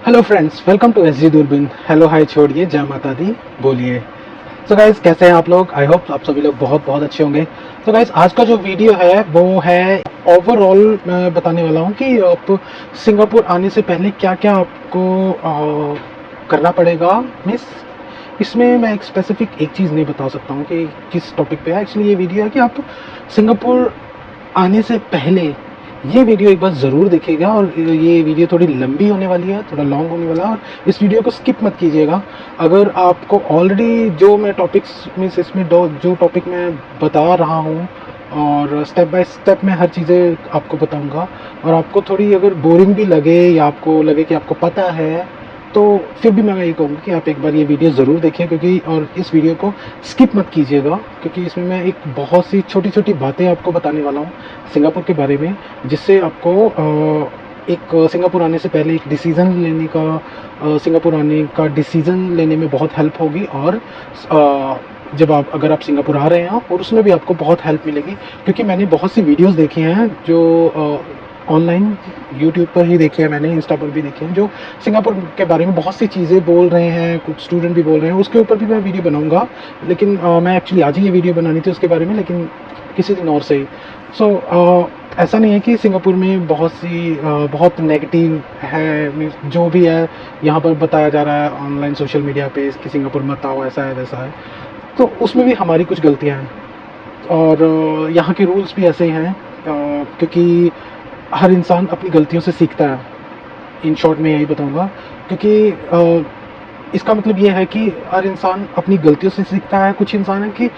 Hello friends, welcome to SG Doorbeen. Hello hi छोड़िए, जय माता दी बोलिए। तो गाइस, कैसे हैं आप लोग? आई होप आप सभी लोग बहुत बहुत अच्छे होंगे। तो गाइस, आज का जो वीडियो है वो है ओवरऑल मैं बताने वाला हूँ कि आप सिंगापुर आने से पहले क्या क्या आपको करना पड़ेगा। मिस इसमें मैं एक स्पेसिफिक एक चीज़ नहीं बता सकता हूँ कि किस टॉपिक पे है। एक्चुअली ये वीडियो है कि आप सिंगापुर आने से पहले ये वीडियो एक बार ज़रूर देखिएगा, और ये वीडियो थोड़ी लंबी होने वाली है, थोड़ा लॉन्ग होने वाला है, और इस वीडियो को स्किप मत कीजिएगा। अगर आपको ऑलरेडी जो मैं टॉपिक्स मीन्स इसमें जो टॉपिक मैं बता रहा हूँ और स्टेप बाय स्टेप मैं हर चीज़ें आपको बताऊँगा, और आपको थोड़ी अगर बोरिंग भी लगे या आपको लगे कि आपको पता है, तो फिर भी मैं ये कहूँगा कि आप एक बार ये वीडियो ज़रूर देखें, क्योंकि और इस वीडियो को स्किप मत कीजिएगा, क्योंकि इसमें मैं एक बहुत सी छोटी छोटी बातें आपको बताने वाला हूँ सिंगापुर के बारे में, जिससे आपको एक सिंगापुर आने से पहले एक डिसीज़न लेने का सिंगापुर आने का डिसीज़न लेने में बहुत हेल्प होगी। और जब आप अगर आप सिंगापुर आ रहे हैं और उसमें भी आपको बहुत हेल्प मिलेगी, क्योंकि मैंने बहुत सी वीडियोस देखी हैं जो ऑनलाइन यूट्यूब पर ही देखी है, मैंने इंस्टा पर भी देखी है, जो सिंगापुर के बारे में बहुत सी चीज़ें बोल रहे हैं, कुछ स्टूडेंट भी बोल रहे हैं। उसके ऊपर भी मैं वीडियो बनाऊंगा, लेकिन मैं एक्चुअली आज ही ये वीडियो बनानी थी उसके बारे में, लेकिन किसी दिन और से ही। ऐसा नहीं है कि सिंगापुर में बहुत नेगेटिव है, जो भी है यहाँ पर बताया जा रहा है ऑनलाइन सोशल मीडिया पे कि सिंगापुर मत आओ, ऐसा है वैसा है, तो उसमें भी हमारी कुछ गलतियाँ हैं। और यहाँ के रूल्स भी ऐसे ही हैं, क्योंकि हर इंसान अपनी गलतियों से सीखता है। इन शॉर्ट में यही बताऊंगा, क्योंकि इसका मतलब ये है कि हर इंसान अपनी गलतियों से सीखता है। कुछ इंसान है कि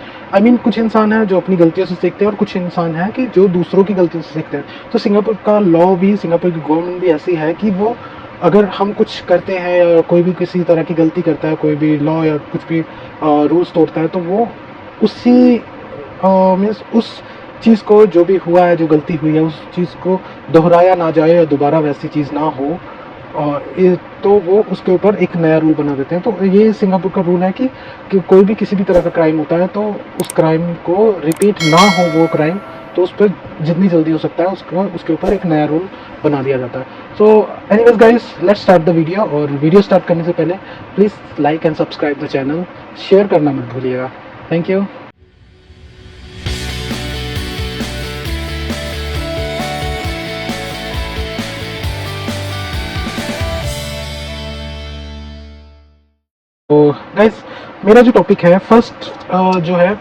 कुछ इंसान है जो अपनी गलतियों से सीखते हैं, और कुछ इंसान है कि जो दूसरों की गलतियों से सीखते हैं। तो सिंगापुर का लॉ भी, सिंगापुर की गवर्नमेंट भी ऐसी है कि वो अगर हम कुछ करते हैं या कोई भी किसी तरह की गलती करता है, कोई भी लॉ या कुछ भी रूल्स तोड़ता है, तो वो उसी मीन्स उस चीज़ को, जो भी हुआ है, जो गलती हुई है, उस चीज़ को दोहराया ना जाए या दोबारा वैसी चीज़ ना हो, और तो वो उसके ऊपर एक नया रूल बना देते हैं। तो ये सिंगापुर का रूल है कि कोई भी किसी भी तरह का क्राइम होता है तो उस क्राइम को रिपीट ना हो वो क्राइम, तो उस पर जितनी जल्दी हो सकता है उसके ऊपर एक नया रूल बना दिया जाता है। So anyways guys, let's start the video. और वीडियो स्टार्ट करने से पहले please like and subscribe the channel, share करना मत भूलिएगा। Thank you. तो गाइस, मेरा जो टॉपिक है फर्स्ट जो है,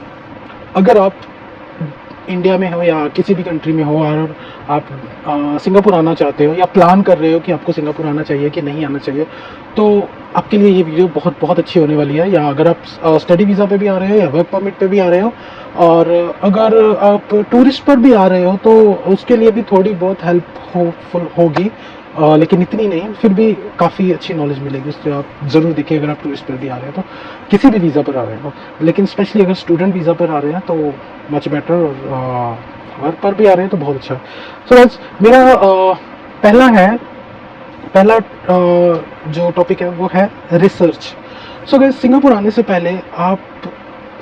अगर आप इंडिया में हो या किसी भी कंट्री में हो और आप सिंगापुर आना चाहते हो या प्लान कर रहे हो कि आपको सिंगापुर आना चाहिए कि नहीं आना चाहिए, तो आपके लिए ये वीडियो बहुत बहुत अच्छी होने वाली है। या अगर आप स्टडी वीज़ा पे भी आ रहे हो या वर्क परमिट पे भी आ रहे हो, और अगर आप टूरिस्ट पर भी आ रहे हो, तो उसके लिए भी थोड़ी बहुत हेल्पफुल होगी, लेकिन इतनी नहीं, फिर भी काफ़ी अच्छी नॉलेज मिलेगी उससे। आप ज़रूर देखिए अगर आप टूरिस्ट पर भी आ रहे हैं, तो किसी भी वीज़ा पर आ रहे हो, लेकिन स्पेशली अगर स्टूडेंट वीज़ा पर आ रहे हैं तो मच बेटर, और वर्क पर भी आ रहे हैं तो बहुत अच्छा। सो गाइस, मेरा पहला जो टॉपिक है वो है रिसर्च। सो गाइस, सिंगापुर आने से पहले आप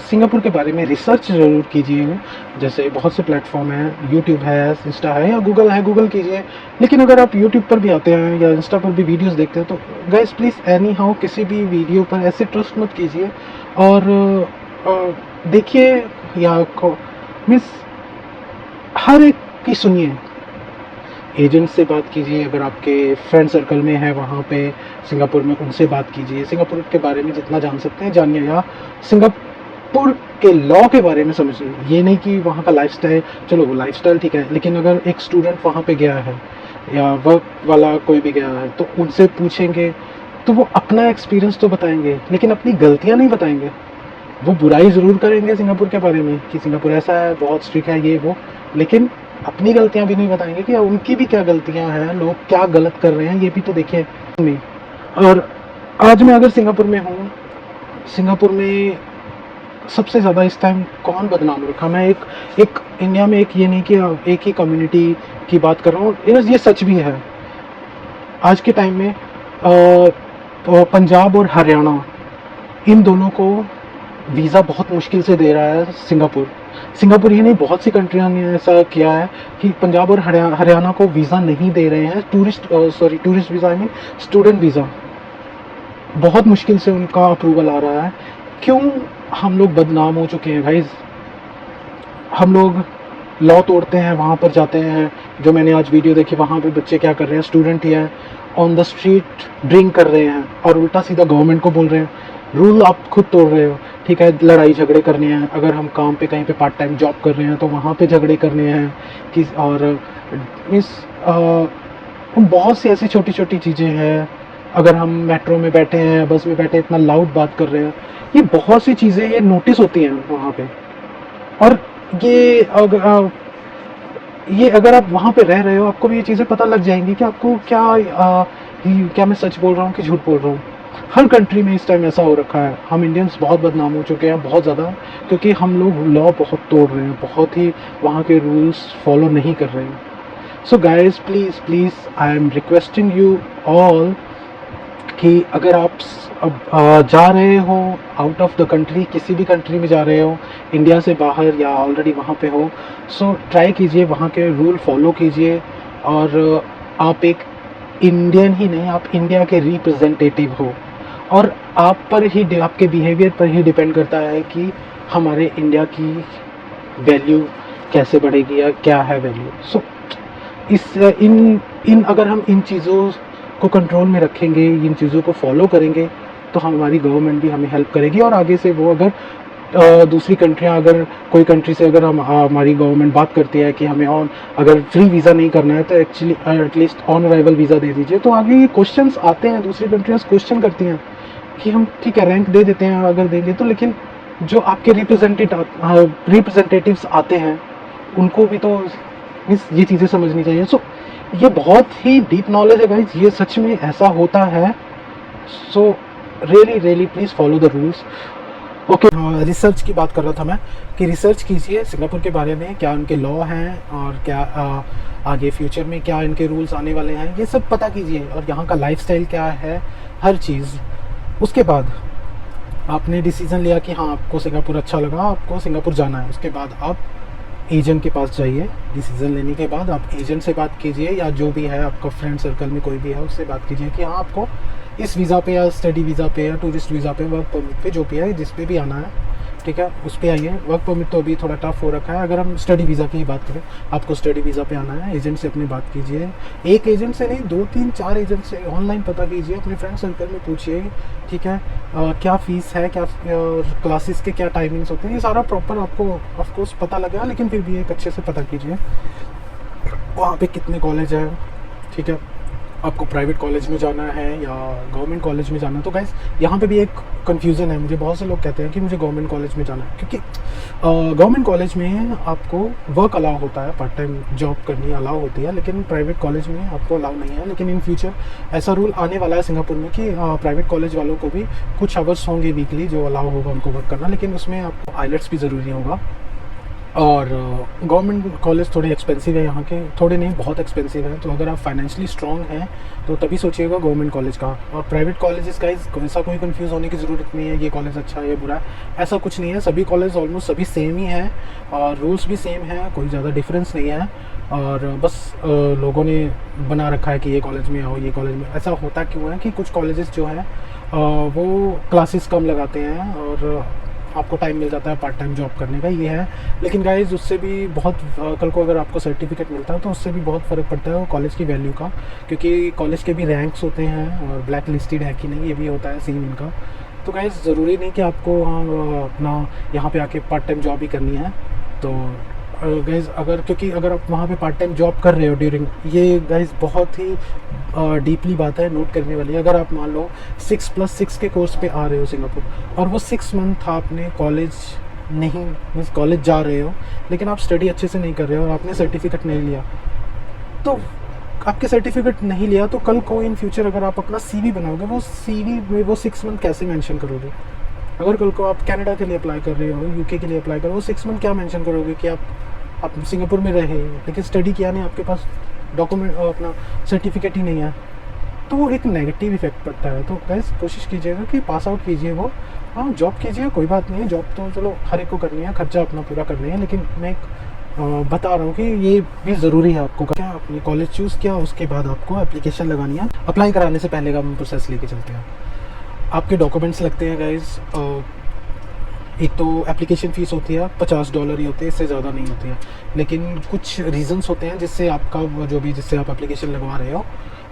सिंगापुर के बारे में रिसर्च ज़रूर कीजिए। जैसे बहुत से प्लेटफॉर्म हैं, यूट्यूब है, इंस्टा है या गूगल है, गूगल कीजिए। लेकिन अगर आप यूट्यूब पर भी आते हैं या इंस्टा पर भी वीडियोस देखते हैं, तो गाइस प्लीज़ एनी हाउ किसी भी वीडियो पर ऐसे ट्रस्ट मत कीजिए, और देखिए या मीन्स हर एक की सुनिए। एजेंट से बात कीजिए, अगर आपके फ्रेंड सर्कल में है वहाँ पे सिंगापुर में, उनसे बात कीजिए। सिंगापुर के बारे में जितना जान सकते हैं जानिए, या सिंगापुर के लॉ के बारे में समझिए। ये नहीं कि वहाँ का लाइफस्टाइल, चलो वो लाइफस्टाइल ठीक है, लेकिन अगर एक स्टूडेंट वहाँ पे गया है या वर्क वाला कोई भी गया है, तो उनसे पूछेंगे तो वो अपना एक्सपीरियंस तो बताएंगे, लेकिन अपनी गलतियाँ नहीं बताएंगे। वो बुराई ज़रूर करेंगे सिंगापुर के बारे में कि सिंगापुर ऐसा है, बहुत स्ट्रिक्ट है, ये वो, लेकिन अपनी गलतियाँ भी नहीं बताएंगे कि उनकी भी क्या गलतियाँ हैं, लोग क्या गलत कर रहे हैं, ये भी तो देखें। और आज मैं अगर सिंगापुर में हूँ, सिंगापुर में सबसे ज़्यादा इस टाइम कौन बदनाम रखा, मैं एक इंडिया में एक ये नहीं कि एक ही कम्युनिटी की बात कर रहा हूँ, ये सच भी है। आज के टाइम में पंजाब और हरियाणा, इन दोनों को वीज़ा बहुत मुश्किल से दे रहा है सिंगापुर। सिंगापुर ही नहीं, बहुत सी कंट्रियों ने ऐसा किया है कि पंजाब और हरियाणा को वीज़ा नहीं दे रहे हैं, tourist visa, I mean student visa. बहुत मुश्किल से उनका अप्रूवल आ रहा है। क्यों? हम लोग बदनाम हो चुके हैं गाइज। हम लोग लॉ तोड़ते हैं, वहाँ पर जाते हैं। जो मैंने आज वीडियो देखी, वहाँ पे बच्चे क्या कर रहे हैं, स्टूडेंट ही हैं, ऑन द स्ट्रीट ड्रिंक कर रहे हैं और उल्टा सीधा गवर्नमेंट को बोल रहे हैं रूल आप खुद तोड़ रहे हो। ठीक है, लड़ाई झगड़े करने हैं, अगर हम काम पे कहीं पे पार्ट टाइम जॉब कर रहे हैं तो वहाँ पे झगड़े करने हैं कि, और इस बहुत सी ऐसी छोटी छोटी चीज़ें हैं। अगर हम मेट्रो में बैठे हैं, बस में बैठे, इतना लाउड बात कर रहे हैं, ये बहुत सी चीज़ें ये नोटिस होती हैं वहाँ पे। और ये अगर आप वहाँ पे रह रहे हो, आपको भी ये चीज़ें पता लग जाएंगी कि आपको क्या मैं सच बोल रहा हूँ कि झूठ बोल रहा हूँ। हर कंट्री में इस टाइम ऐसा हो रखा है। हम इंडियंस बहुत बदनाम हो चुके हैं, बहुत ज़्यादा, क्योंकि हम लोग लॉ बहुत तोड़ रहे हैं, बहुत ही वहाँ के रूल्स फॉलो नहीं कर रहे हैं। So guys, please I am requesting you all कि अगर आप जा रहे हो आउट ऑफ द कंट्री, किसी भी कंट्री में जा रहे हो, इंडिया से बाहर या ऑलरेडी वहाँ पे हो, सो ट्राई कीजिए, वहाँ के रूल फॉलो कीजिए। और आप एक इंडियन ही नहीं, आप इंडिया के रिप्रेजेंटेटिव हो, और आप पर ही, आपके बिहेवियर पर ही डिपेंड करता है कि हमारे इंडिया की वैल्यू कैसे बढ़ेगी या क्या है वैल्यू। सो अगर हम इन चीज़ों को कंट्रोल में रखेंगे, इन चीज़ों को फॉलो करेंगे, तो हमारी गवर्नमेंट भी हमें हेल्प करेगी। और आगे से वो अगर दूसरी कंट्रियां, अगर कोई कंट्री से अगर हमारी गवर्नमेंट बात करती है कि हमें अगर फ्री वीज़ा नहीं करना है तो actually at least on arrival visa दे दीजिए, तो आगे ये क्वेश्चंस आते हैं, दूसरी कंट्रियाँ क्वेश्चन करती हैं कि हम ठीक है रैंक दे देते हैं अगर देंगे तो, लेकिन जो आपके रिप्रेजेंटेटिव्स आते हैं उनको भी तो ये चीज़ें समझनी चाहिए। सो ये बहुत ही डीप नॉलेज है गाइज, ये सच में ऐसा होता है। So really please follow the rules. Okay, research की बात कर रहा था मैं कि रिसर्च कीजिए सिंगापुर के बारे में, क्या उनके लॉ हैं और क्या आगे फ्यूचर में क्या इनके रूल्स आने वाले हैं, ये सब पता कीजिए, और यहाँ का लाइफस्टाइल क्या है, हर चीज़। उसके बाद आपने डिसीज़न लिया कि हाँ आपको सिंगापुर अच्छा लगा, आपको सिंगापुर जाना है, उसके बाद आप एजेंट के पास जाइए। डिसीज़न लेने के बाद आप एजेंट से बात कीजिए, या जो भी है आपका फ्रेंड सर्कल में कोई भी है उससे बात कीजिए कि हाँ आपको इस वीज़ा पे या स्टडी वीज़ा पे या टूरिस्ट वीज़ा पे, वर्क परमिट पे, जो भी है, जिस पे भी आना है, ठीक है, उस पर आइए। वर्क परमिट तो अभी थोड़ा टफ हो रखा है। अगर हम स्टडी वीज़ा की ही बात करें, आपको स्टडी वीज़ा पे आना है, एजेंट से अपनी बात कीजिए। एक एजेंट से नहीं, 2 3 4 एजेंट से ऑनलाइन पता कीजिए, अपने फ्रेंड सर्कल में पूछिए, ठीक है, क्या फ़ीस है, क्या क्लासेस के क्या टाइमिंग्स होते हैं, ये सारा प्रॉपर आपको ऑफकोर्स पता लगेगा, लेकिन फिर भी एक अच्छे से पता कीजिए वहाँ पे कितने कॉलेज हैं, ठीक है, आपको प्राइवेट कॉलेज में जाना है या गवर्नमेंट कॉलेज में जाना है। तो गाइस यहाँ पे भी एक कन्फ्यूज़न है, मुझे बहुत से लोग कहते हैं कि मुझे गवर्नमेंट कॉलेज में जाना है, क्योंकि गवर्नमेंट कॉलेज में आपको वर्क अलाउ होता है, पार्ट टाइम जॉब करनी अलाउ होती है, लेकिन प्राइवेट कॉलेज में आपको अलाउ नहीं है। लेकिन इन फ्यूचर ऐसा रूल आने वाला है सिंगापुर में कि प्राइवेट कॉलेज वालों को भी कुछ आवर्स होंगे वीकली जो अलाउ होगा उनको वर्क करना, लेकिन उसमें आपको आइलेट्स भी ज़रूरी होगा। और गवर्नमेंट कॉलेज थोड़े एक्सपेंसिव है यहाँ के, थोड़े नहीं बहुत एक्सपेंसिव है, तो अगर आप फाइनेंशियली स्ट्रॉन्ग हैं तो तभी सोचिएगा गवर्नमेंट कॉलेज का। और प्राइवेट कॉलेजेस का ऐसा कोई कंफ्यूज होने की ज़रूरत नहीं है, ये कॉलेज अच्छा है ये बुरा है, ऐसा कुछ नहीं है। सभी कॉलेज ऑलमोस्ट सभी सेम ही हैं और रूल्स भी सेम हैं, कोई ज़्यादा डिफरेंस नहीं है। और बस लोगों ने बना रखा है कि ये कॉलेज में आओ, ये कॉलेज में। ऐसा होता क्यों है कि कुछ कॉलेजेस जो हैं वो क्लासेस कम लगाते हैं और आपको टाइम मिल जाता है पार्ट टाइम जॉब करने का, ये है। लेकिन गाइज उससे भी बहुत कल को अगर आपको सर्टिफिकेट मिलता है तो उससे भी बहुत फ़र्क पड़ता है वो कॉलेज की वैल्यू का, क्योंकि कॉलेज के भी रैंक्स होते हैं और ब्लैक लिस्टेड है कि नहीं ये भी होता है सीन इनका। तो गाइज ज़रूरी नहीं कि आपको अपना यहाँ पे आके पार्ट टाइम जॉब ही करनी है। तो गाइज क्योंकि अगर आप वहाँ पे पार्ट टाइम जॉब कर रहे हो ड्यूरिंग, ये गाइज बहुत ही डीपली बात है, नोट करने वाली है। अगर आप मान लो 6+6 के कोर्स पे आ रहे हो सिंगापुर और वो 6 मंथ आपने कॉलेज नहीं, मीन्स कॉलेज जा रहे हो लेकिन आप स्टडी अच्छे से नहीं कर रहे हो और आपने सर्टिफिकेट नहीं लिया, तो आपके सर्टिफिकेट नहीं लिया तो कल को इन फ्यूचर अगर आप अपना CV बनाओगे, वो CV में वो 6 मंथ कैसे मेंशन करोगे? अगर कल को आप कनाडा के लिए अप्लाई कर रहे हो, UK के लिए अप्लाई करो, वो 6 मंथ क्या मेंशन करोगे कि आप सिंगापुर में रहे लेकिन स्टडी किया नहीं, आपके पास डॉक्यूमेंट अपना सर्टिफिकेट ही नहीं है। तो वो एक नेगेटिव इफेक्ट पड़ता है। तो गाइस कोशिश कीजिएगा कि पास आउट कीजिए वो, हाँ जॉब कीजिए, कोई बात नहीं है, जॉब तो चलो हर एक को करनी है, खर्चा अपना पूरा करनी है, लेकिन मैं बता रहा हूँ कि ये भी ज़रूरी है आपको। क्या आपने कॉलेज चूज़ किया, उसके बाद आपको एप्लीकेशन लगानी है। अप्लाई कराने से पहले का हम प्रोसेस लेके चलते हैं। आपके डॉक्यूमेंट्स लगते हैं गाइस। एक तो एप्लीकेशन फ़ीस होती है $50 ही होती है, इससे ज़्यादा नहीं होती है, लेकिन कुछ रीज़न्स होते हैं जिससे आपका जो भी जिससे आप एप्लीकेशन लगवा रहे हो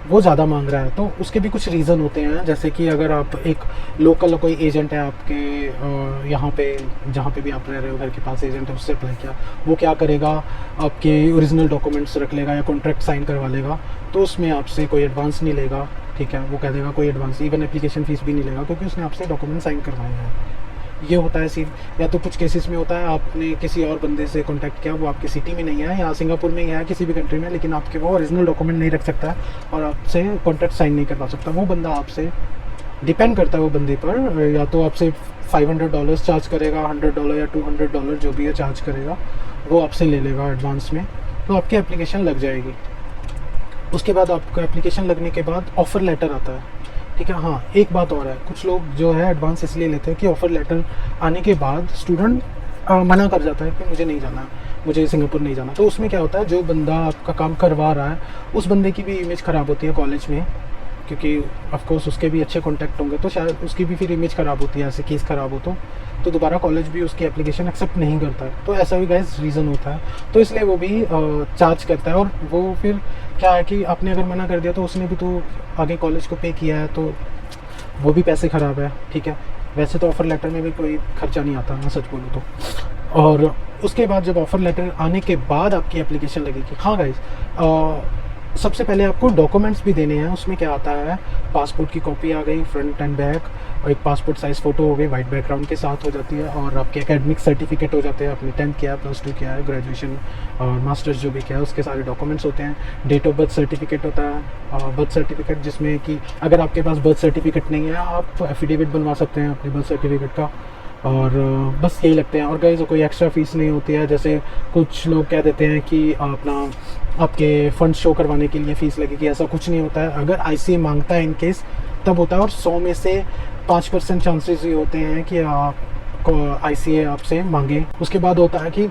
वो ज़्यादा मांग रहा है, तो उसके भी कुछ रीज़न होते हैं। जैसे कि अगर आप एक लोकल कोई एजेंट है आपके यहाँ पे जहाँ पे भी आप रह रहे हो, घर के पास एजेंट है, उससे अप्लाई किया, वो क्या करेगा, आपके ओरिजिनल डॉक्यूमेंट्स रख लेगा या कॉन्ट्रैक्ट साइन करवा लेगा, तो उसमें आपसे कोई एडवांस नहीं लेगा, ठीक है, वो कह देगा कोई एडवांस, इवन एप्लीकेशन फ़ीस भी नहीं लेगा, क्योंकि उसने आपसे डॉक्यूमेंट साइन करवाए हैं। ये होता है सिर्फ। या तो कुछ केसेस में होता है आपने किसी और बंदे से कांटेक्ट किया, वो आपकी सिटी में नहीं है या सिंगापुर में ही है, किसी भी कंट्री में, लेकिन आपके वो ओरिजिनल डॉक्यूमेंट नहीं रख सकता है और आपसे कॉन्ट्रैक्ट साइन नहीं करवा सकता। वो बंदा आपसे डिपेंड करता है वो बंदे पर, या तो आपसे $500 चार्ज करेगा, $100 या $200 जो भी है चार्ज करेगा, वो आपसे ले लेगा एडवांस में, तो आपकी एप्लीकेशन लग जाएगी। उसके बाद आपको एप्लीकेशन लगने के बाद ऑफ़र लेटर आता है, ठीक है। हाँ, एक बात और है, कुछ लोग जो है एडवांस इसलिए लेते हैं कि ऑफ़र लेटर आने के बाद स्टूडेंट मना कर जाता है कि मुझे नहीं जाना, मुझे सिंगापुर नहीं जाना। तो उसमें क्या होता है, जो बंदा आपका काम करवा रहा है उस बंदे की भी इमेज ख़राब होती है कॉलेज में, क्योंकि ऑफ कोर्स उसके भी अच्छे कॉन्टैक्ट होंगे, तो शायद उसकी भी फिर इमेज ख़राब होती है। ऐसे केस ख़राब हो तो दोबारा कॉलेज भी उसकी एप्लीकेशन एक्सेप्ट नहीं करता है। तो ऐसा भी गाइस रीज़न होता है, तो इसलिए वो भी चार्ज करता है। और वो फिर क्या है कि आपने अगर मना कर दिया तो उसने भी तो आगे कॉलेज को पे किया है, तो वो भी पैसे ख़राब है, ठीक है। वैसे तो ऑफ़र लेटर में भी कोई खर्चा नहीं आता, मैं सच बोलूँ तो। और उसके बाद जब ऑफ़र लेटर आने के बाद आपकी एप्लीकेशन लगेगी, हाँ गाइस, सबसे पहले आपको डॉक्यूमेंट्स भी देने हैं। उसमें क्या आता है, पासपोर्ट की कॉपी आ गई फ्रंट एंड बैक, और एक पासपोर्ट साइज़ फ़ोटो हो गई वाइट बैकग्राउंड के साथ हो जाती है, और आपके एकेडमिक सर्टिफिकेट हो जाते हैं, आपने 10th किया है, +2 किया है, ग्रेजुएशन और मास्टर्स जो भी किया है उसके सारे डॉक्यूमेंट्स होते हैं। डेट ऑफ बर्थ सर्टिफिकेट होता है, बर्थ सर्टिफिकेट, जिसमें कि अगर आपके पास बर्थ सर्टिफिकेट नहीं है आप एफिडेविट बनवा सकते हैं अपने बर्थ सर्टिफिकेट का, और बस यही लगते हैं। और गाइस कोई एक्स्ट्रा फ़ीस नहीं होती है, जैसे कुछ लोग कह देते हैं कि अपना आपके फ़ंड शो करवाने के लिए फ़ीस लगेगी, ऐसा कुछ नहीं होता है। अगर आईसीए मांगता है इन केस तब होता है, और 100 में से 5% चांसेस ये होते हैं कि आपको आईसीए आपसे मांगे। उसके बाद होता है कि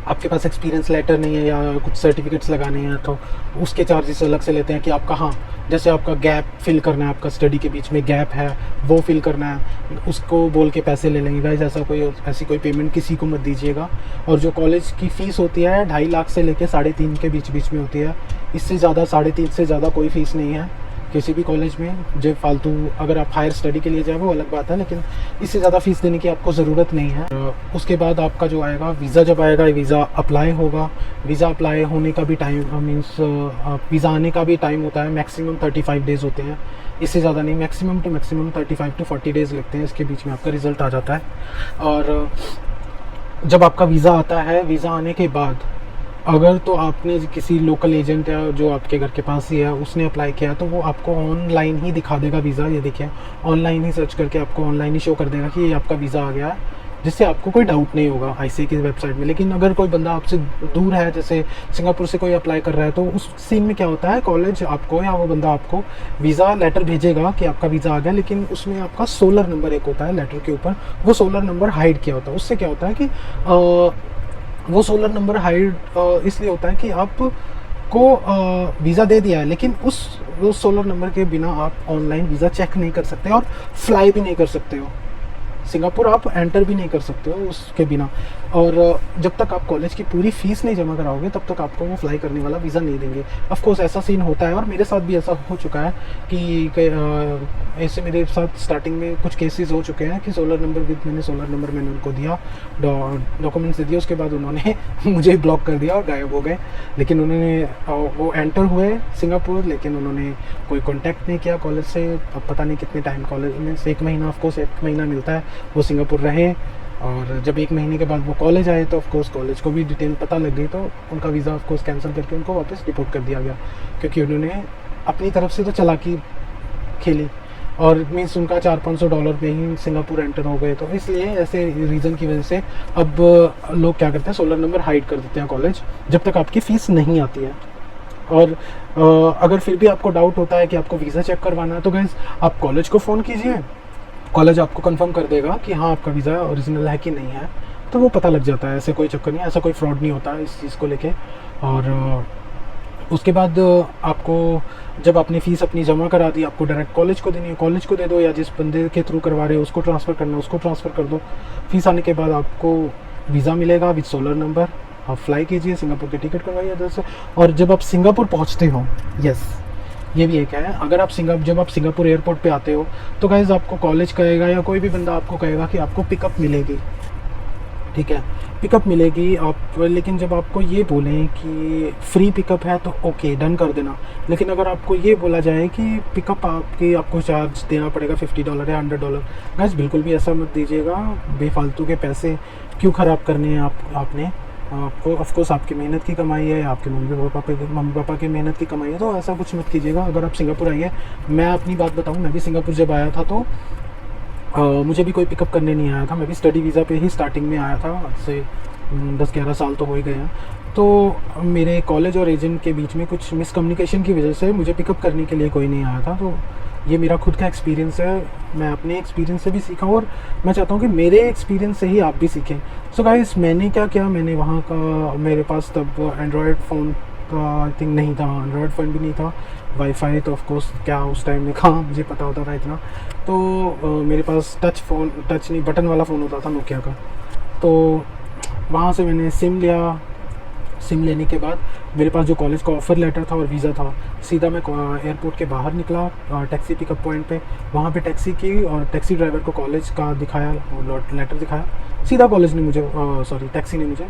आपके पास एक्सपीरियंस लेटर नहीं है या कुछ सर्टिफिकेट्स लगाने हैं, तो उसके चार्जेस अलग से लेते हैं कि आपका, हाँ जैसे आपका गैप फिल करना है, आपका स्टडी के बीच में गैप है वो फिल करना है, उसको बोल के पैसे ले लेंगे गाइस। ऐसी कोई पेमेंट किसी को मत दीजिएगा। और जो कॉलेज की फ़ीस होती है 2.5 लाख से लेके 3.5 के बीच में होती है, इससे ज़्यादा 3.5 से ज़्यादा कोई फ़ीस नहीं है किसी भी कॉलेज में। जो फालतू अगर आप हायर स्टडी के लिए जाए वो अलग बात है, लेकिन इससे ज़्यादा फ़ीस देने की आपको ज़रूरत नहीं है। उसके बाद आपका जो आएगा वीज़ा, जब आएगा वीज़ा अप्लाई होगा। वीज़ा अप्लाई होने का भी टाइम मीन्स वीज़ा आने का भी टाइम होता है, मैक्सिमम 35 डेज़ होते हैं, इससे ज़्यादा नहीं, मैक्सिमम 35 to 40 डेज़ लगते हैं, इसके बीच में आपका रिज़ल्ट आ जाता है। और जब आपका वीज़ा आता है, वीज़ा आने के बाद अगर तो आपने किसी लोकल एजेंट या जो आपके घर के पास ही है उसने अप्लाई किया, तो वो आपको ऑनलाइन ही दिखा देगा वीज़ा। ये देखिए, ऑनलाइन ही सर्च करके आपको ऑनलाइन ही शो कर देगा कि ये आपका वीज़ा आ गया है, जिससे आपको कोई डाउट नहीं होगा आईसीए की वेबसाइट में। लेकिन अगर कोई बंदा आपसे दूर है, जैसे सिंगापुर से कोई अप्लाई कर रहा है, तो उस सीन में क्या होता है, कॉलेज आपको या वो बंदा आपको वीज़ा लेटर भेजेगा कि आपका वीज़ा आ गया, लेकिन उसमें आपका 16 नंबर एक होता है लेटर के ऊपर, वो 16 नंबर हाइड किया होता है। उससे क्या होता है कि वो 16 नंबर हाइड इसलिए होता है कि आपको वीज़ा दे दिया है, लेकिन वो 16 नंबर के बिना आप ऑनलाइन वीज़ा चेक नहीं कर सकते और फ्लाई भी नहीं कर सकते हो। सिंगापुर आप एंटर भी नहीं कर सकते हो उसके बिना। और जब तक आप कॉलेज की पूरी फ़ीस नहीं जमा कराओगे तब तक आपको वो फ्लाई करने वाला वीज़ा नहीं देंगे। ऑफ कोर्स ऐसा सीन होता है, और मेरे साथ भी ऐसा हो चुका है कि ऐसे मेरे साथ स्टार्टिंग में कुछ केसेस हो चुके हैं कि 16 नंबर मैंने 16 नंबर मैंने उनको दिया, डॉक्यूमेंट्स दे दिए, उसके बाद उन्होंने मुझे ब्लॉक कर दिया और गायब हो गए। लेकिन उन्होंने वो एंटर हुए सिंगापुर, लेकिन उन्होंने कोई कॉन्टैक्ट नहीं किया कॉलेज से। अब पता नहीं कितने टाइम कॉलेज में से, 1 महीना, ऑफकोर्स 1 महीना मिलता है, वो सिंगापुर रहे। और जब 1 महीने के बाद वो कॉलेज आए तो ऑफकोर्स कॉलेज को भी डिटेल पता लग गई, तो उनका वीज़ा ऑफकोर्स कैंसिल करके उनको वापस डिपोर्ट कर दिया गया, क्योंकि उन्होंने अपनी तरफ से तो चालाकी खेली और मीन्स उनका $400-500 में ही सिंगापुर एंटर हो गए। तो इसलिए ऐसे रीज़न की वजह से अब लोग क्या करते हैं, 16 नंबर हाइड कर देते हैं कॉलेज, जब तक आपकी फ़ीस नहीं आती है। और अगर फिर भी आपको डाउट होता है कि आपको वीज़ा चेक करवाना है तो गाइस आप कॉलेज को फ़ोन कीजिए, कॉलेज आपको कंफर्म कर देगा कि हाँ आपका वीज़ा ओरिजिनल है कि नहीं है, तो वो पता लग जाता है। ऐसे कोई चक्कर नहीं, ऐसा कोई फ्रॉड नहीं होता इस चीज़ को लेके। और उसके बाद आपको जब आपने फ़ीस अपनी जमा करा दी, आपको डायरेक्ट कॉलेज को देनी है, कॉलेज को दे दो, या जिस बंदे के थ्रू करवा रहे हो उसको ट्रांसफ़र करना है उसको ट्रांसफ़र कर दो। फ़ीस आने के बाद आपको वीज़ा मिलेगा विद सोलर नंबर, आप फ्लाई कीजिए, सिंगापुर की टिकट करवाइए उधर से। और जब आप सिंगापुर पहुंचते हो, यस ये भी एक है, अगर आप जब आप सिंगापुर एयरपोर्ट पे आते हो तो गाइज़ आपको कॉलेज कहेगा या कोई भी बंदा आपको कहेगा कि आपको पिकअप मिलेगी, ठीक है, पिकअप मिलेगी आप। लेकिन जब आपको ये बोलें कि फ्री पिकअप है तो ओके डन कर देना। लेकिन अगर आपको ये बोला जाए कि पिकअप आपको चार्ज देना पड़ेगा $50 या $100, गाइस बिल्कुल भी ऐसा मत दीजिएगा। बेफालतू के पैसे क्यों ख़राब करने हैं आपने? आपको ऑफकोर्स आपकी मेहनत की कमाई है, आपके मम्मी पापा की मेहनत की कमाई है, तो ऐसा कुछ मत कीजिएगा। अगर आप सिंगापुर आइए, मैं अपनी बात बताऊँ, मैं भी सिंगापुर जब आया था तो मुझे भी कोई पिकअप करने नहीं आया था। मैं भी स्टडी वीज़ा पे ही स्टार्टिंग में आया था, आज से 10-11 साल तो हो ही गए हैं। तो मेरे कॉलेज और एजेंट के बीच में कुछ मिसकम्युनिकेशन की वजह से मुझे पिकअप करने के लिए कोई नहीं आया था। तो ये मेरा खुद का एक्सपीरियंस है, मैं अपने एक्सपीरियंस से भी सीखा और मैं चाहता हूँ कि मेरे एक्सपीरियंस से ही आप भी सीखें। सो गाइस मैंने क्या किया, मैंने वहाँ का, मेरे पास तब एंड्रॉयड फ़ोन आई थिंक नहीं था, एंड्रॉयड फ़ोन भी नहीं था, वाईफाई तो ऑफ कोर्स क्या उस टाइम में कहाँ मुझे पता होता था इतना। तो मेरे पास टच नहीं बटन वाला फ़ोन होता था नोकिया का। तो वहाँ से मैंने सिम लिया, सिम लेने के बाद मेरे पास जो कॉलेज का ऑफ़र लेटर था और वीज़ा था, सीधा मैं एयरपोर्ट के बाहर निकला टैक्सी पिकअप पॉइंट पे, वहाँ पे टैक्सी की और टैक्सी ड्राइवर को कॉलेज का दिखाया, लेटर दिखाया, सीधा कॉलेज ने मुझे टैक्सी ने मुझे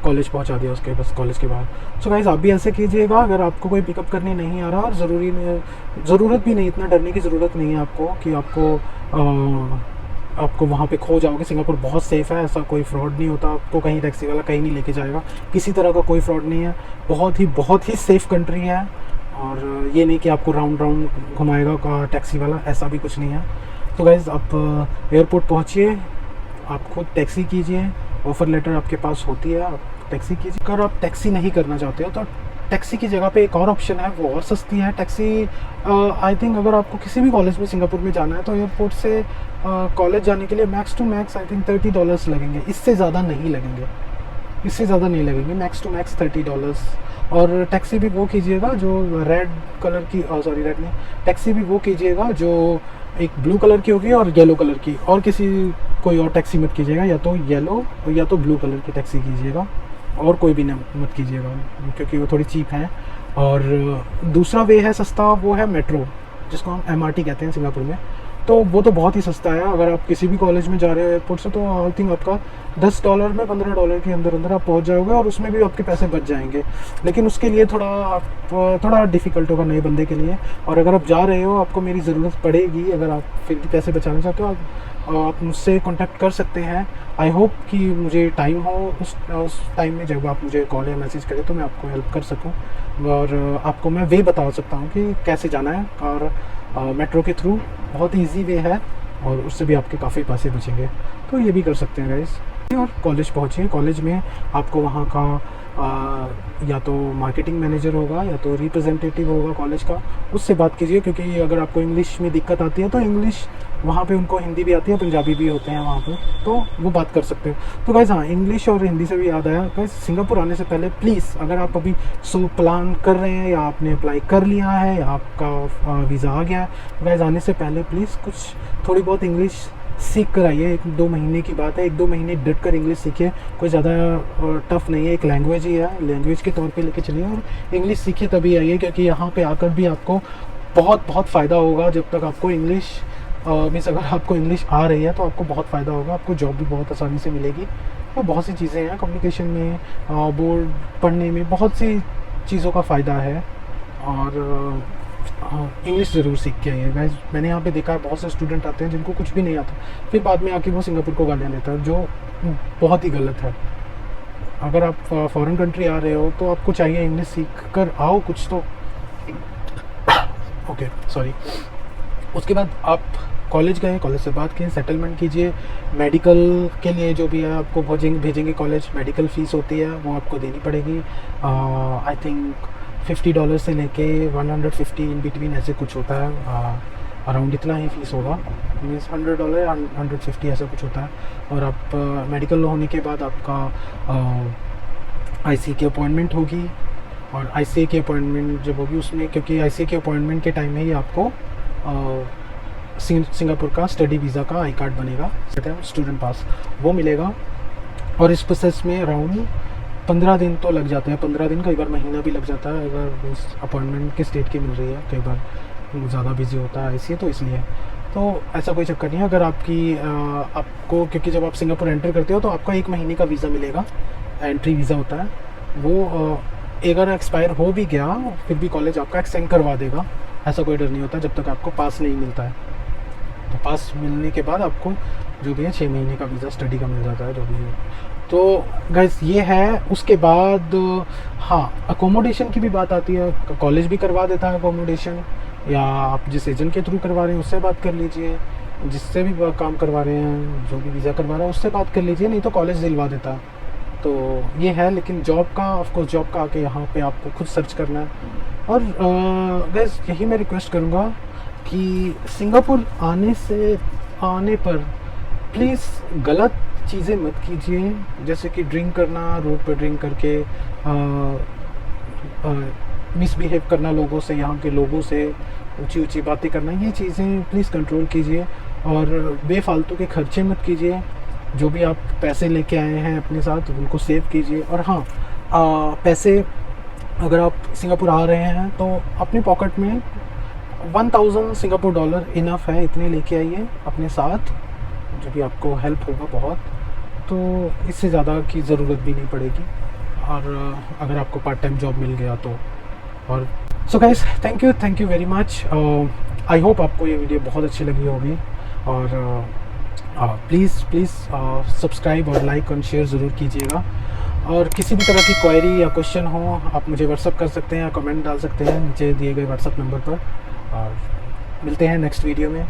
कॉलेज पहुंचा दिया उसके बस कॉलेज के बाहर। सो गाइस आप भी ऐसे कीजिएगा अगर आपको कोई पिकअप करने नहीं आ रहा, और ज़रूरत भी नहीं, इतना डरने की ज़रूरत नहीं है आपको कि आपको वहाँ पे खो जाओगे। सिंगापुर बहुत सेफ़ है, ऐसा कोई फ्रॉड नहीं होता, आपको कहीं टैक्सी वाला कहीं नहीं लेके जाएगा, किसी तरह का कोई फ्रॉड नहीं है, बहुत ही सेफ़ कंट्री है। और ये नहीं कि आपको राउंड घुमाएगा टैक्सी वाला, ऐसा भी कुछ नहीं है। तो गाइस आप एयरपोर्ट पहुँचिए, आप खुद टैक्सी कीजिए, ऑफ़र लेटर आपके पास होती है, आप टैक्सी कीजिए। अगर आप टैक्सी नहीं करना चाहते हो तो टैक्सी की जगह पे एक और ऑप्शन है, वो और सस्ती है टैक्सी। आई थिंक अगर आपको किसी भी कॉलेज में सिंगापुर में जाना है तो एयरपोर्ट से कॉलेज जाने के लिए max to max I think $30 लगेंगे, इससे ज़्यादा नहीं लगेंगे, मैक्स टू मैक्स $30। और टैक्सी भी वो कीजिएगा जो रेड कलर की, रेड नहीं, टैक्सी भी वो कीजिएगा जो एक ब्लू कलर की होगी और येलो कलर की, और कोई और टैक्सी मत कीजिएगा, या तो येलो या तो ब्लू कलर की टैक्सी कीजिएगा, और कोई भी मत कीजिएगा क्योंकि वो थोड़ी चीप हैं। और दूसरा वे है सस्ता, वो है मेट्रो, जिसको हम MRT कहते हैं सिंगापुर में। तो वो तो बहुत ही सस्ता है, अगर आप किसी भी कॉलेज में जा रहे हो एयरपोर्ट से तो आई थिंक आपका $10 में $15 के अंदर आप पहुंच जाओगे, और उसमें भी आपके पैसे बच जाएंगे। लेकिन उसके लिए थोड़ा डिफ़िकल्ट होगा नए बंदे के लिए। और अगर आप जा रहे हो, आपको मेरी ज़रूरत पड़ेगी, अगर आप फिर भी पैसे बचाना चाहते हो, आप मुझसे कांटेक्ट कर सकते हैं। आई होप कि मुझे टाइम हो उस टाइम में जब आप मुझे कॉल या मैसेज करें तो मैं आपको हेल्प कर सकूं, और आपको मैं वे बता सकता हूं कि कैसे जाना है। और मेट्रो के थ्रू बहुत ईजी वे है, और उससे भी आपके काफ़ी पैसे बचेंगे, तो ये भी कर सकते हैं गाइस। और कॉलेज पहुँचिए, कॉलेज में आपको वहाँ का या तो मार्केटिंग मैनेजर होगा या तो रिप्रेजेंटेटिव होगा कॉलेज का, उससे बात कीजिए। क्योंकि अगर आपको इंग्लिश में दिक्कत आती है तो इंग्लिश वहाँ पे उनको हिंदी भी आती है, पंजाबी भी होते हैं वहाँ पे, तो वो बात कर सकते हो। तो गाइस हाँ, इंग्लिश और हिंदी से भी याद आया गाइस, सिंगापुर आने से पहले प्लीज़, अगर आप अभी प्लान कर रहे हैं या आपने अप्लाई कर लिया है या आपका वीज़ा आ गया है, गाइस आने से पहले प्लीज़ कुछ थोड़ी बहुत इंग्लिश सीख कर आइए। 1-2 महीने की बात है, 1-2 महीने डट कर इंग्लिश सीखिए, कोई ज़्यादा टफ नहीं है, एक लैंग्वेज ही है, लैंग्वेज के तौर पे लेके चलिए और इंग्लिश सीखिए तभी आइए। क्योंकि यहाँ पे आकर भी आपको बहुत फ़ायदा होगा। जब तक आपको इंग्लिश मीन्स अगर आपको इंग्लिश आ रही है तो आपको बहुत फ़ायदा होगा, आपको जॉब भी बहुत आसानी से मिलेगी, और बहुत सी चीज़ें हैं कम्युनिकेशन में, बोर्ड पढ़ने में, बहुत सी चीज़ों का फ़ायदा है। और इंग्लिश ज़रूर सीख के आइए गाइस। मैंने यहाँ पे देखा है बहुत से स्टूडेंट आते हैं जिनको कुछ भी नहीं आता, फिर बाद में आके वो सिंगापुर को गालियाँ देता है, जो बहुत ही गलत है। अगर आप फॉरेन कंट्री आ रहे हो तो आपको चाहिए इंग्लिश सीख कर आओ कुछ तो। Okay sorry. उसके बाद आप कॉलेज गए, कॉलेज से बात की, सेटलमेंट कीजिए। मेडिकल के लिए जो भी है आपको भेजेंगे कॉलेज, मेडिकल फ़ीस होती है वो आपको देनी पड़ेगी। आई थिंक $50 से लेके 150 इन बिटवीन ऐसे कुछ होता है, अराउंड इतना ही फ़ीस होगा, मीन्स $100 या 150 ऐसा कुछ होता है। और आप मेडिकल होने के बाद आपका ICA की अपॉइंटमेंट होगी, और ICA की अपॉइंटमेंट जब होगी उसमें, क्योंकि ICA की अपॉइंटमेंट के टाइम में ही आपको सिंगापुर का स्टडी वीज़ा का आई कार्ड बनेगा, स्टूडेंट पास, वो मिलेगा। और इस प्रोसेस में अराउंड 15 दिन तो लग जाते हैं, 15 दिन, कई बार महीना भी लग जाता है अगर उस अपॉइंटमेंट के स्टेट की मिल रही है, कई बार ज़्यादा बिजी होता है ICA, तो इसलिए तो ऐसा कोई चक्कर नहीं है। अगर आपको, क्योंकि जब आप सिंगापुर एंटर करते हो तो आपका 1 महीने का वीज़ा मिलेगा, एंट्री वीज़ा होता है वो, अगर एक्सपायर हो भी गया फिर भी कॉलेज आपका एक्सटेंड करवा देगा, ऐसा कोई डर नहीं होता जब तक आपको पास नहीं मिलता है। तो पास मिलने के बाद आपको जो भी है 6 महीने का वीज़ा स्टडी का मिल जाता है, जो भी है। तो गाइस ये है। उसके बाद हाँ, अकोमोडेशन की भी बात आती है, कॉलेज भी करवा देता है अकोमोडेशन, या आप जिस एजेंट के थ्रू करवा रहे हैं उससे बात कर लीजिए, जिससे भी काम करवा रहे हैं, जो भी वीज़ा करवा रहा है उससे बात कर लीजिए, नहीं तो कॉलेज दिलवा देता है। तो ये है। लेकिन जॉब का, ऑफकोर्स जॉब का आके यहाँ पे आपको खुद सर्च करना है। और गाइस यही मैं रिक्वेस्ट करूँगा कि सिंगापुर आने पर प्लीज़ गलत चीज़ें मत कीजिए, जैसे कि ड्रिंक करना, रोड पर ड्रिंक करके मिसबिहेव करना लोगों से, यहाँ के लोगों से ऊंची ऊंची बातें करना, ये चीज़ें प्लीज़ कंट्रोल कीजिए। और बेफालतू के खर्चे मत कीजिए, जो भी आप पैसे लेके आए हैं अपने साथ उनको सेव कीजिए। और हाँ, पैसे अगर आप सिंगापुर आ रहे हैं तो अपने पॉकेट में 1000 सिंगापुर डॉलर इनफ है, इतने लेके आइए अपने साथ, जो भी आपको हेल्प होगा बहुत, तो इससे ज़्यादा की ज़रूरत भी नहीं पड़ेगी। और अगर आपको पार्ट टाइम जॉब मिल गया तो। और so guys, thank you very much. I hope आपको ये वीडियो बहुत अच्छी लगी होगी। और प्लीज़ सब्सक्राइब और लाइक और शेयर ज़रूर कीजिएगा। और किसी भी तरह की क्वेरी या क्वेश्चन हो आप मुझे व्हाट्सअप कर सकते हैं या कमेंट डाल सकते हैं नीचे दिए गए व्हाट्सअप नंबर पर। और मिलते हैं नेक्स्ट वीडियो में।